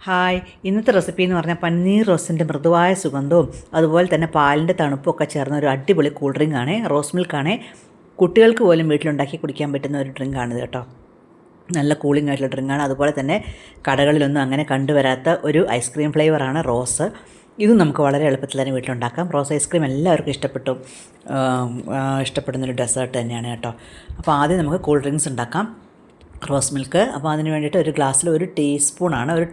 Hi, ഇന്നത്തെ recipe എന്ന് പറഞ്ഞാൽ പന്നീർ റോസിൻ്റെ മൃദുവായ സുഗന്ധവും അതുപോലെ തന്നെ പാലിൻ്റെ തണുപ്പും ഒക്കെ ചേർന്ന ഒരു അടിപൊളി കൂൾ ഡ്രിങ്ക് ആണ്. റോസ് മിൽക്കാണ്. കുട്ടികൾക്ക് പോലും വീട്ടിലുണ്ടാക്കി കുടിക്കാൻ പറ്റുന്ന ഒരു ഡ്രിങ്കാണിത് കേട്ടോ. നല്ല കൂളിംഗ് ആയിട്ടുള്ള ഡ്രിങ്കാണ്. അതുപോലെ തന്നെ കടകളിലൊന്നും അങ്ങനെ കണ്ടുവരാത്ത ഒരു ഐസ്ക്രീം ഫ്ലേവറാണ് റോസ്. ഇതും നമുക്ക് വളരെ എളുപ്പത്തിൽ തന്നെ വീട്ടിലുണ്ടാക്കാം. റോസ് ഐസ്ക്രീം എല്ലാവർക്കും ഇഷ്ടപ്പെടുന്നൊരു ഡെസേർട്ട് തന്നെയാണ് കേട്ടോ. അപ്പോൾ ആദ്യം നമുക്ക് കൂൾ ഡ്രിങ്ക്സ് ഉണ്ടാക്കാം. Rose milk. അപ്പോൾ അതിന് വേണ്ടിയിട്ട് ഒരു ഗ്ലാസ്സിൽ ഒരു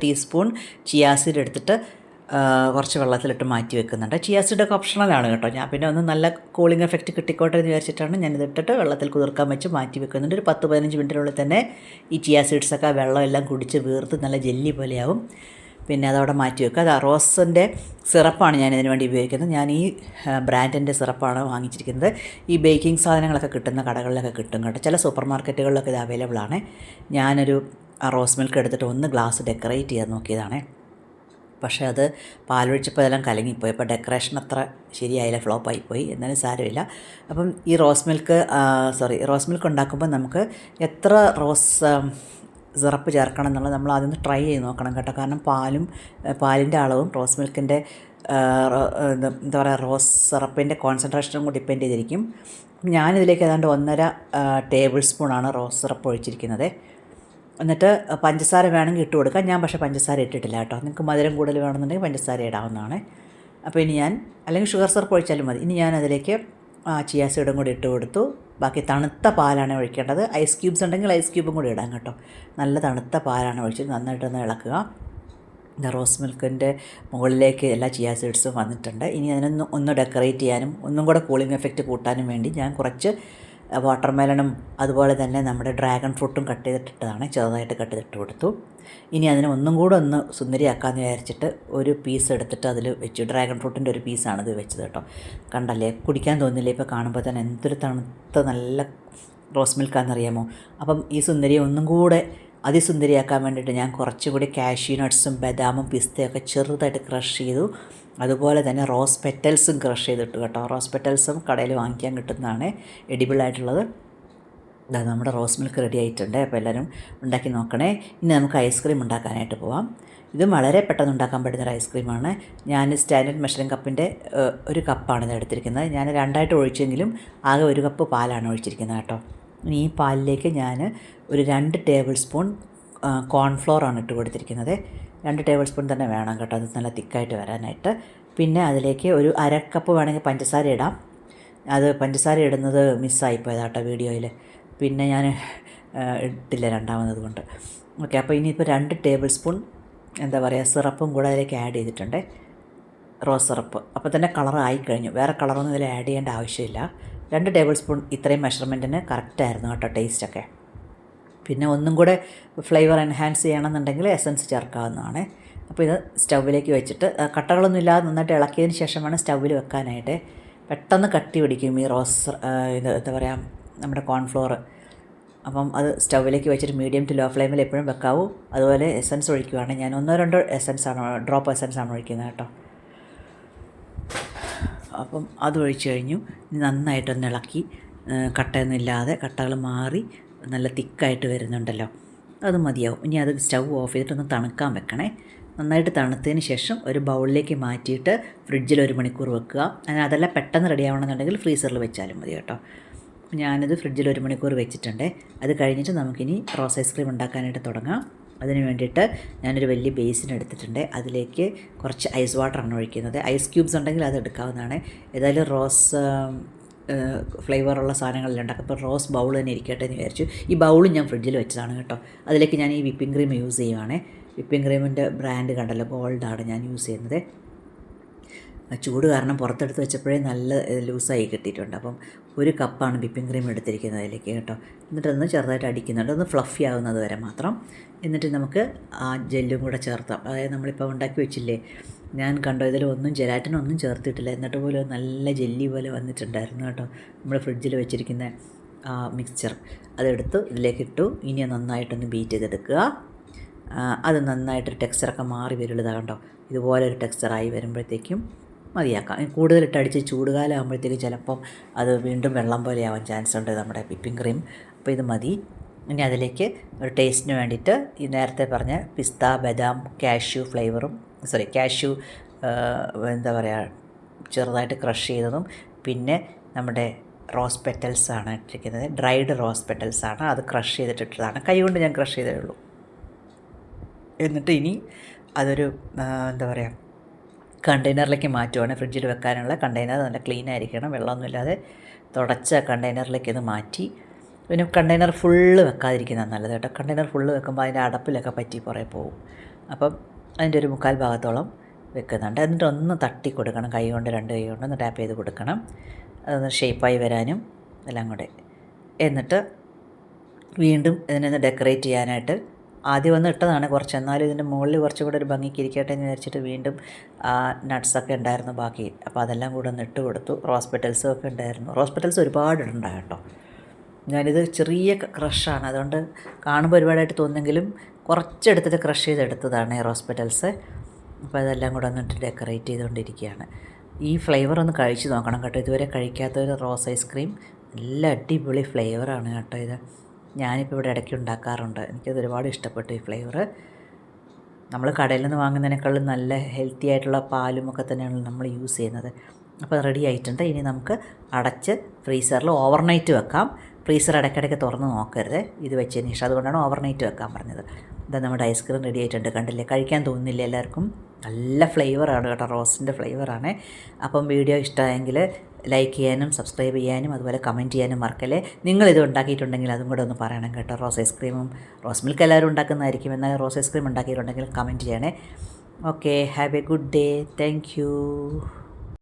ടീസ്പൂൺ ചിയാ സീഡ് എടുത്തിട്ട് കുറച്ച് വെള്ളത്തിലിട്ട് മാറ്റി വെക്കുന്നുണ്ട്. ചിയാ സീഡൊക്കെ ഓപ്ഷണലാണ് കേട്ടോ. ഞാൻ പിന്നെ ഒന്ന് നല്ല കൂളിംഗ് എഫക്റ്റ് കിട്ടിക്കോട്ടെ എന്ന് വിചാരിച്ചിട്ടാണ് ഞാനിതിട്ടിട്ട് വെള്ളത്തിൽ കുതിർക്കാൻ വെച്ച് മാറ്റി വെക്കുന്നുണ്ട്. ഒരു 10-15 മിനിറ്റിനുള്ളിൽ തന്നെ ഈ ചിയാ സീഡ്സൊക്കെ വെള്ളം എല്ലാം കുടിച്ച് വീർത്ത് നല്ല ജെല്ലി പോലെയാവും. പിന്നെ അതവിടെ മാറ്റി വെക്കുക. അത് റോസിൻ്റെ സിറപ്പാണ് ഞാൻ ഇതിന് വേണ്ടി ഉപയോഗിക്കുന്നത്. ഞാൻ ഈ ബ്രാൻഡിൻ്റെ സിറപ്പാണ് വാങ്ങിച്ചിരിക്കുന്നത്. ഈ ബേക്കിംഗ് സാധനങ്ങളൊക്കെ കിട്ടുന്ന കടകളിലൊക്കെ കിട്ടും കേട്ടോ. ചില സൂപ്പർ മാർക്കറ്റുകളിലൊക്കെ ഇത് അവൈലബിൾ ആണ്. ഞാനൊരു റോസ് മിൽക്ക് എടുത്തിട്ട് ഒന്ന് ഗ്ലാസ് ഡെക്കറേറ്റ് ചെയ്യാൻ നോക്കിയതാണ്. പക്ഷേ അത് പാലൊഴിച്ചപ്പോൾ അതെല്ലാം കലങ്ങിപ്പോയി. അപ്പോൾ ഡെക്കറേഷൻ അത്ര ശരിയായില്ല, ഫ്ലോപ്പായിപ്പോയി. എന്നാലും സാരമില്ല. അപ്പം ഈ റോസ് മിൽക്ക് ഉണ്ടാക്കുമ്പോൾ നമുക്ക് എത്ര സിറപ്പ് ചേർക്കണം എന്നുള്ളത് നമ്മൾ ആദ്യം ട്രൈ ചെയ്ത് നോക്കണം കേട്ടോ. കാരണം പാലിൻ്റെ അളവും റോസ് മിൽക്കിൻ്റെ എന്താ പറയുക റോസ് സിറപ്പിൻ്റെ കോൺസെൻട്രേഷനും കൂടി ഡിപ്പെൻഡ് ചെയ്തിരിക്കും. ഞാനിതിലേക്ക് ഏതാണ്ട് 1.5 ടേബിൾ സ്പൂണാണ് റോസ് സിറപ്പ് ഒഴിച്ചിരിക്കുന്നത്. എന്നിട്ട് പഞ്ചസാര വേണമെങ്കിൽ ഇട്ട് കൊടുക്കാം. ഞാൻ പക്ഷേ പഞ്ചസാര ഇട്ടിട്ടില്ല കേട്ടോ. നിങ്ങൾക്ക് മധുരം കൂടുതൽ വേണമെന്നുണ്ടെങ്കിൽ പഞ്ചസാര ഇടാവുന്നതാണ്. അപ്പോൾ ഇനി അല്ലെങ്കിൽ ഷുഗർ സിറപ്പ് ഒഴിച്ചാലും മതി. ഇനി ഞാൻ അതിലേക്ക് ചിയാ സീഡും കൂടി ഇട്ട് കൊടുത്തു. ബാക്കി തണുത്ത പാലാണ് ഒഴിക്കേണ്ടത്. ഐസ് ക്യൂബ്സ് ഉണ്ടെങ്കിൽ ഐസ് ക്യൂബും കൂടി ഇടാം കേട്ടോ. നല്ല തണുത്ത പാലാണ് ഒഴിച്ചിട്ട് നന്നായിട്ടൊന്ന് ഇളക്കുക. റോസ് മിൽക്കിൻ്റെ മുകളിലേക്ക് എല്ലാ ചിയാ സീഡ്സും വന്നിട്ടുണ്ട്. ഇനി ഒന്ന് ഡെക്കറേറ്റ് ചെയ്യാനും ഒന്നും കൂടെ കൂളിംഗ് എഫക്റ്റ് കൂട്ടാനും വേണ്ടി ഞാൻ കുറച്ച് വാട്ടർമെലണും അതുപോലെ തന്നെ നമ്മുടെ ഡ്രാഗൺ ഫ്രൂട്ടും ചെറുതായിട്ട് കട്ട് ചെയ്തിട്ട് കൊടുത്തു. ഇനി അതിനെ ഒന്നും കൂടെ ഒന്ന് സുന്ദരിയാക്കാമെന്ന് വിചാരിച്ചിട്ട് ഒരു പീസ് എടുത്തിട്ട് അതിൽ വെച്ചു. ഡ്രാഗൺ ഫ്രൂട്ടിൻ്റെ ഒരു പീസാണിത് വെച്ചത് കേട്ടോ. കണ്ടല്ലേ, കുടിക്കാൻ തോന്നില്ലേ? ഇപ്പോൾ കാണുമ്പോൾ തന്നെ എന്തൊരു തണുത്ത നല്ല റോസ് മിൽക്കാണെന്നറിയാമോ? അപ്പം ഈ സുന്ദരിയെ ഒന്നും കൂടെ അതിസുന്ദരിയാക്കാൻ വേണ്ടിയിട്ട് ഞാൻ കുറച്ചുകൂടി കാഷ്യൂ നട്ട്സും ബദാമും പിസ്തയൊക്കെ ചെറുതായിട്ട് ക്രഷ് ചെയ്തു. അതുപോലെ തന്നെ റോസ് പെറ്റൽസും ക്രഷ് ചെയ്തിട്ട് കേട്ടോ. റോസ് പെറ്റൽസും കടയിൽ വാങ്ങിക്കാൻ കിട്ടുന്നതാണ്, എഡിബിളായിട്ടുള്ളത്. നമ്മുടെ റോസ് മിൽക്ക് റെഡി ആയിട്ടുണ്ട്. അപ്പോൾ എല്ലാവരും ഉണ്ടാക്കി നോക്കണേ. ഇനി നമുക്ക് ഐസ്ക്രീം ഉണ്ടാക്കാനായിട്ട് പോവാം. ഇതും വളരെ പെട്ടെന്ന് ഉണ്ടാക്കാൻ പറ്റുന്നൊരു ഐസ്ക്രീമാണ്. ഞാൻ സ്റ്റാൻഡേർഡ് മെഷറിംഗ് കപ്പിൻ്റെ ഒരു കപ്പാണ് ഇത് എടുത്തിരിക്കുന്നത്. ഞാൻ 2ആയിട്ട് ഒഴിച്ചെങ്കിലും ആകെ 1 കപ്പ് പാലാണ് ഒഴിച്ചിരിക്കുന്നത് കേട്ടോ. ഇനി ഈ പാലിലേക്ക് ഞാൻ ഒരു 2 ടേബിൾ സ്പൂൺ കോൺഫ്ലോറാണ് ഇട്ട് കൊടുത്തിരിക്കുന്നത്. 2 ടേബിൾ സ്പൂൺ തന്നെ വേണം കേട്ടോ, അത് നല്ല തിക്കായിട്ട് വരാനായിട്ട്. പിന്നെ അതിലേക്ക് ഒരു 1/2 കപ്പ് വേണമെങ്കിൽ പഞ്ചസാര ഇടാം. അത് പഞ്ചസാര ഇടുന്നത് മിസ്സായിപ്പോയതാട്ടോ വീഡിയോയിൽ. പിന്നെ ഞാൻ ഇട്ടില്ല രണ്ടാമത് കൊണ്ട്. ഓക്കെ, അപ്പോൾ ഇനിയിപ്പോൾ 2 ടേബിൾ സ്പൂൺ എന്താ പറയുക സിറപ്പും കൂടെ അതിലേക്ക് ആഡ് ചെയ്തിട്ടുണ്ട്, റോസ് സിറപ്പ്. അപ്പോൾ തന്നെ കളറായി കഴിഞ്ഞു. വേറെ കളറൊന്നും ഇതിൽ ആഡ് ചെയ്യേണ്ട ആവശ്യമില്ല. 2 ടേബിൾ സ്പൂൺ ഇത്രയും മെഷർമെൻറ്റിന് കറക്റ്റായിരുന്നു കേട്ടോ ടേസ്റ്റൊക്കെ. പിന്നെ ഒന്നും കൂടെ ഫ്ലേവർ എൻഹാൻസ് ചെയ്യണമെന്നുണ്ടെങ്കിൽ എസൻസ് ചേർക്കാവുന്നതാണ്. അപ്പോൾ ഇത് സ്റ്റൗവിലേക്ക് വെച്ചിട്ട് കട്ടകളൊന്നും ഇല്ലാതെ നന്നായിട്ട് ഇളക്കിയതിന് ശേഷം വേണം സ്റ്റൗവിൽ വെക്കാനായിട്ട്. പെട്ടെന്ന് കട്ടി പിടിക്കും ഈ എന്താ പറയുക നമ്മുടെ കോൺഫ്ലോർ. അപ്പം അത് സ്റ്റൗവിലേക്ക് വെച്ചിട്ട് മീഡിയം ടു ലോ ഫ്ലെയിമിൽ എപ്പോഴും വെക്കാവൂ. അതുപോലെ എസൻസ് ഒഴിക്കുകയാണെങ്കിൽ ഞാൻ 1-2 ഡ്രോപ്പ് എസൻസാണ് ഒഴിക്കുന്നത് കേട്ടോ. അപ്പം അത് ഒഴിച്ച് കഴിഞ്ഞു. ഇനി നന്നായിട്ടൊന്ന് ഇളക്കി കട്ടയൊന്നുമില്ലാതെ കട്ടകൾ മാറി നല്ല തിക്കായിട്ട് വരുന്നുണ്ടല്ലോ, അത് മതിയാവും. ഇനി അത് സ്റ്റൗ ഓഫ് ചെയ്തിട്ടൊന്ന് തണുക്കാൻ വെക്കണേ. നന്നായിട്ട് തണുത്തതിന് ശേഷം ഒരു ബൗളിലേക്ക് മാറ്റിയിട്ട് ഫ്രിഡ്ജിൽ 1 മണിക്കൂർ വെക്കുക. അതെല്ലാം പെട്ടെന്ന് റെഡി ആവണമെന്നുണ്ടെങ്കിൽ ഫ്രീസറിൽ വെച്ചാലും മതി കേട്ടോ. ഞാനിത് ഫ്രിഡ്ജിൽ 1 മണിക്കൂർ വെച്ചിട്ടുണ്ട്. അത് കഴിഞ്ഞിട്ട് നമുക്കിനി റോസ് ഐസ്ക്രീം ഉണ്ടാക്കാനായിട്ട് തുടങ്ങാം. അതിന് വേണ്ടിയിട്ട് ഞാനൊരു വലിയ ബേസിൻ എടുത്തിട്ടുണ്ട്. അതിലേക്ക് കുറച്ച് ഐസ് വാട്ടറാണ് ഒഴിക്കുന്നത്. ഐസ് ക്യൂബ്സ് ഉണ്ടെങ്കിൽ അത് എടുക്കാവുന്നതാണ്. ഏതായാലും റോസ് ഫ്ലേവറുള്ള സാധനങ്ങളെല്ലാം ഉണ്ടാക്കും. അപ്പോൾ റോസ് ബൗൾ തന്നെ ഇരിക്കട്ടെ എന്ന് വിചാരിച്ചു. ഈ ബൗളും ഞാൻ ഫ്രിഡ്ജിൽ വെച്ചതാണ് കേട്ടോ. അതിലേക്ക് ഞാൻ ഈ വിപ്പിംഗ് ക്രീം യൂസ് ചെയ്യുവാണ്. വിപ്പിംഗ് ക്രീമിൻ്റെ ബ്രാൻഡ് കണ്ടല്ലോ, ഗോൾഡാണ് ഞാൻ യൂസ് ചെയ്യുന്നത്. ചൂട് കാരണം പുറത്തെടുത്ത് വെച്ചപ്പോഴേ നല്ല ലൂസായി കിട്ടിയിട്ടുണ്ട്. അപ്പം 1 കപ്പാണ് വിപ്പിംഗ് ക്രീം എടുത്തിരിക്കുന്നത് അതിലേക്ക് കേട്ടോ. എന്നിട്ടൊന്ന് ചെറുതായിട്ട് അടിക്കുന്നുണ്ട്, ഒന്ന് ഫ്ലഫി ആവുന്നത് വരെ മാത്രം. എന്നിട്ട് നമുക്ക് ആ ജെല്ലും കൂടെ ചേർത്താം. അതായത് നമ്മളിപ്പോൾ ഉണ്ടാക്കി വെച്ചില്ലേ, ഞാൻ കണ്ടോ ഇതിലൊന്നും ജെലാറ്റിനൊന്നും ചേർത്തിട്ടില്ല. എന്നിട്ട് പോലും നല്ല ജെല്ലി പോലെ വന്നിട്ടുണ്ടായിരുന്നു കേട്ടോ. നമ്മൾ ഫ്രിഡ്ജിൽ വെച്ചിരിക്കുന്ന മിക്സ്ചർ അതെടുത്ത് ഇതിലേക്ക് ഇട്ടു. ഇനി നന്നായിട്ടൊന്ന് ബീറ്റ് ചെയ്തെടുക്കുക. അത് നന്നായിട്ടൊരു ടെക്സ്ചറൊക്കെ മാറി വരുള്ളതാ കണ്ടോ. ഇതുപോലെ ഒരു ടെക്സ്ചറായി വരുമ്പോഴത്തേക്കും മതിയാക്കാം. കൂടുതലിട്ട് അടിച്ച് ചൂടുകാലം ആകുമ്പോഴത്തേക്കും ചിലപ്പം അത് വീണ്ടും വെള്ളം പോലെ ആവാൻ ചാൻസ് ഉണ്ട് നമ്മുടെ വിപ്പിംഗ് ക്രീം. അപ്പോൾ ഇത് മതി. ഇനി അതിലേക്ക് ഒരു ടേസ്റ്റിന് വേണ്ടിയിട്ട് ഈ നേരത്തെ പറഞ്ഞ പിസ്ത, ബദാം, കാഷ്യൂ ഫ്ലേവറും കാഷ്യൂ എന്താ പറയുക ചെറുതായിട്ട് ക്രഷ് ചെയ്തതും പിന്നെ നമ്മുടെ റോസ് പെറ്റൽസാണ് ഇട്ടിരിക്കുന്നത്. ഡ്രൈഡ് റോസ് പെറ്റൽസാണ്, അത് ക്രഷ് ചെയ്തിട്ടിട്ടതാണ്. കൈ കൊണ്ട് ഞാൻ ക്രഷ് ചെയ്തേ ഉള്ളൂ. എന്നിട്ട് ഇനി അതൊരു എന്താ പറയുക കണ്ടെയ്നറിലേക്ക് മാറ്റുവാണ്. ഫ്രിഡ്ജിൽ വെക്കാനുള്ള കണ്ടെയ്നർ നല്ല ക്ലീൻ ആയിരിക്കണം, വെള്ളമൊന്നുമില്ലാതെ തുടച്ച കണ്ടെയ്നറിലേക്ക് ഇത് മാറ്റി. പിന്നെ കണ്ടെയ്നർ ഫുള്ള് വെക്കാതിരിക്കുന്നതാണ് നല്ലത് കേട്ടോ. കണ്ടെയ്നർ ഫുള്ള് വെക്കുമ്പോൾ അതിൻ്റെ അടപ്പിലൊക്കെ പറ്റി പുറകെ പോകും. അപ്പം അതിൻ്റെ ഒരു 1/4 ഭാഗത്തോളം വെക്കുന്നുണ്ട്. എന്നിട്ട് ഒന്ന് തട്ടി കൊടുക്കണം, കൈ കൊണ്ട് 2 കൈ കൊണ്ട് ഒന്ന് ടാപ്പ് ചെയ്ത് കൊടുക്കണം, അതൊന്ന് ഷേപ്പായി വരാനും എല്ലാം കൂടെ. എന്നിട്ട് വീണ്ടും ഇതിനൊന്ന് ഡെക്കറേറ്റ് ചെയ്യാനായിട്ട് ആദ്യം വന്ന് ഇട്ടതാണ് കുറച്ച്, എന്നാലും ഇതിൻ്റെ മുകളിൽ കുറച്ചും കൂടെ ഒരു ഭംഗിക്ക് ഇരിക്കട്ടെ എന്ന് വിചാരിച്ചിട്ട് വീണ്ടും നട്ട്സൊക്കെ ഉണ്ടായിരുന്നു ബാക്കി, അപ്പോൾ അതെല്ലാം കൂടെ ഒന്ന് ഇട്ട് കൊടുത്തു. റോസ് പെറ്റൽസും ഒക്കെ ഉണ്ടായിരുന്നു. റോസ് പെറ്റൽസ് ഒരുപാട് ഇടണ്ട കേട്ടോ. ഞാനിത് ചെറിയ ക്രഷാണ്, അതുകൊണ്ട് കാണുമ്പോൾ ഒരുപാടായിട്ട് തോന്നുമെങ്കിലും കുറച്ചെടുത്തിട്ട് ക്രഷ് ചെയ്തെടുത്തതാണ് ഈ റോസ് പെറ്റൽസ്. അപ്പോൾ അതെല്ലാം കൂടെ ഒന്നിട്ട് ഡെക്കറേറ്റ് ചെയ്തുകൊണ്ടിരിക്കുകയാണ്. ഈ ഫ്ലേവർ ഒന്ന് കഴിച്ച് നോക്കണം കേട്ടോ. ഇതുവരെ കഴിക്കാത്തൊരു റോസ് ഐസ്ക്രീം, നല്ല അടിപൊളി ഫ്ലേവറാണ് കേട്ടോ ഇത്. ഞാനിപ്പോൾ ഇവിടെ ഇടയ്ക്ക് ഉണ്ടാക്കാറുണ്ട്. എനിക്കത് ഒരുപാട് ഇഷ്ടപ്പെട്ടു ഈ ഫ്ലേവർ. നമ്മൾ കടയിൽ നിന്ന് വാങ്ങുന്നതിനേക്കാളും നല്ല ഹെൽത്തി ആയിട്ടുള്ള പാലും ഒക്കെ തന്നെയാണ് നമ്മൾ യൂസ് ചെയ്യുന്നത്. അപ്പോൾ റെഡി ആയിട്ടുണ്ട്. ഇനി നമുക്ക് അടച്ച് ഫ്രീസറിൽ ഓവർനൈറ്റ് വെക്കാം. ഫ്രീസർ ഇടയ്ക്കിടയ്ക്ക് തുറന്ന് നോക്കരുത് ഇത് വെച്ചതിന് ശേഷം, അതുകൊണ്ടാണ് ഓവർനൈറ്റ് വെക്കാൻ പറഞ്ഞത്. ഇതാ നമ്മുടെ ഐസ്ക്രീം റെഡി ആയിട്ടുണ്ട്. കണ്ടില്ലേ, കഴിക്കാൻ തോന്നുന്നില്ല എല്ലാവർക്കും. നല്ല ഫ്ലേവറാണ് കേട്ടോ, റോസിൻ്റെ ഫ്ലേവറാണ്. അപ്പം വീഡിയോ ഇഷ്ടമായെങ്കിൽ ലൈക്ക് ചെയ്യാനും സബ്സ്ക്രൈബ് ചെയ്യാനും അതുപോലെ കമൻറ്റ് ചെയ്യാനും മറക്കല്ലേ. നിങ്ങളിത് ഉണ്ടാക്കിയിട്ടുണ്ടെങ്കിൽ അതും കൂടെ ഒന്ന് പറയണം കേട്ടോ. റോസ് ഐസ്ക്രീമും റോസ് മിൽക്ക് എല്ലാവരും ഉണ്ടാക്കുന്നതായിരിക്കും, എന്നാൽ റോസ് ഐസ്ക്രീം ഉണ്ടാക്കിയിട്ടുണ്ടെങ്കിൽ കമൻറ്റ് ചെയ്യണേ. Okay, have A good day. Thank you.